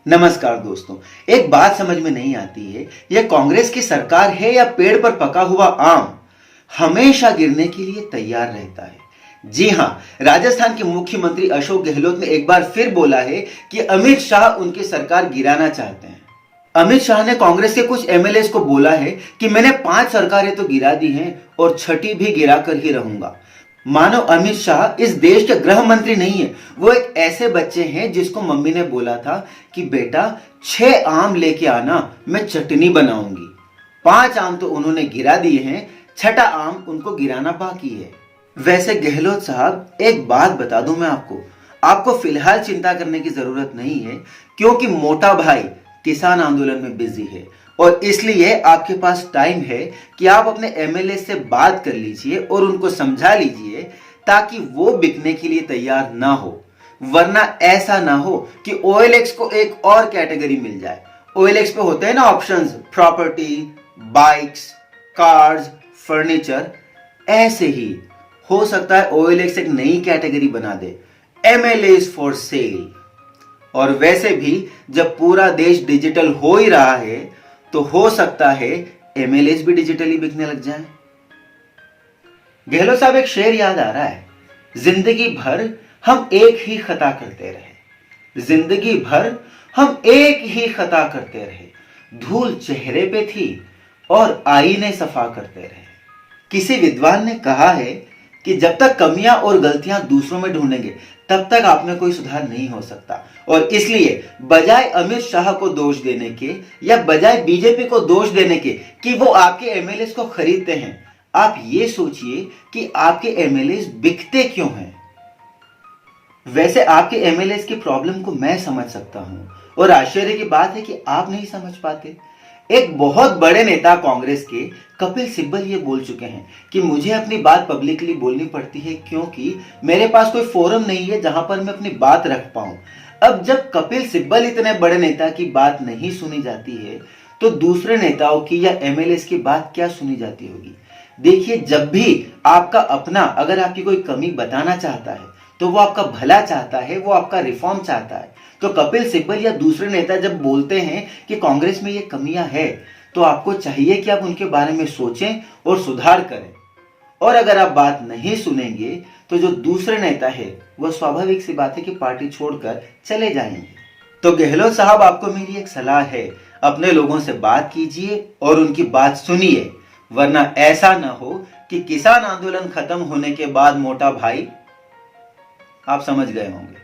नमस्कार दोस्तों। एक बात समझ में नहीं आती है, यह कांग्रेस की सरकार है या पेड़ पर पका हुआ आम हमेशा गिरने के लिए तैयार रहता है। जी हां, राजस्थान के मुख्यमंत्री अशोक गहलोत ने एक बार फिर बोला है कि अमित शाह उनकी सरकार गिराना चाहते हैं। अमित शाह ने कांग्रेस के कुछ एमएलए को बोला है कि मैंने 5 सरकारें तो गिरा दी हैं और छठी भी गिरा कर ही रहूंगा। मानो अमित शाह इस देश के गृह मंत्री नहीं है, वो एक ऐसे बच्चे हैं जिसको मम्मी ने बोला था कि बेटा 6 आम लेके आना, मैं चटनी बनाऊंगी। 5 आम तो उन्होंने गिरा दिए हैं, छठा आम उनको गिराना बाकी है। वैसे गहलोत साहब, एक बात बता दूं मैं आपको फिलहाल चिंता करने की जरूरत नहीं है, क्योंकि मोटा भाई किसान आंदोलन में बिजी है और इसलिए आपके पास टाइम है कि आप अपने एमएलए से बात कर लीजिए और उनको समझा लीजिए ताकि वो बिकने के लिए तैयार ना हो। वरना ऐसा ना हो कि ओएलएक्स को एक और कैटेगरी मिल जाए। ओएलएक्स पे होते हैं ना options, property, bikes, cars, furniture. ऐसे ही हो सकता है ओएलएक्स एक नई कैटेगरी बना दे, एमएलए फॉर सेल। और वैसे भी जब पूरा देश डिजिटल हो ही रहा है तो हो सकता है एमएलए भी डिजिटली बिकने लग जाए। गहलोत साहब, एक शेर याद आ रहा है, जिंदगी भर हम एक ही खता करते रहे, जिंदगी भर हम एक ही खता करते रहे, धूल चेहरे पे थी और आईने सफा करते रहे। किसी विद्वान ने कहा है कि जब तक कमियां और गलतियां दूसरों में ढूंढेंगे तब तक आप में कोई सुधार नहीं हो सकता। और इसलिए बजाय अमित शाह को दोष देने के या बजाय बीजेपी को दोष देने के कि वो आपके एमएलए को खरीदते हैं, आप ये सोचिए कि आपके एमएलए बिकते क्यों हैं। वैसे आपके एमएलए की प्रॉब्लम को मैं समझ सकता हूं और आश्चर्य की बात है कि आप नहीं समझ पाते। एक बहुत बड़े नेता कांग्रेस के कपिल सिब्बल ये बोल चुके हैं कि मुझे अपनी बात पब्लिकली बोलनी पड़ती है क्योंकि मेरे पास कोई फोरम नहीं है जहां पर मैं अपनी बात रख पाऊं। अब जब कपिल सिब्बल इतने बड़े नेता की बात नहीं सुनी जाती है तो दूसरे नेताओं की या एमएलए की बात क्या सुनी जाती होगी। देखिए, जब भी आपका अपना अगर आपकी कोई कमी बताना चाहता है तो वो आपका भला चाहता है, वो आपका रिफॉर्म चाहता है। तो कपिल सिब्बल या दूसरे नेता जब बोलते हैं कि कांग्रेस में ये कमियां है तो आपको चाहिए कि आप उनके बारे में सोचें और सुधार करें। और अगर आप बात नहीं सुनेंगे तो जो दूसरे नेता है वो स्वाभाविक सी बात है कि पार्टी छोड़कर चले जाएंगे। तो गहलोत साहब, आपको मेरी एक सलाह है, अपने लोगों से बात कीजिए और उनकी बात सुनिए, वरना ऐसा ना हो कि किसान आंदोलन खत्म होने के बाद मोटा भाई, आप समझ गए होंगे।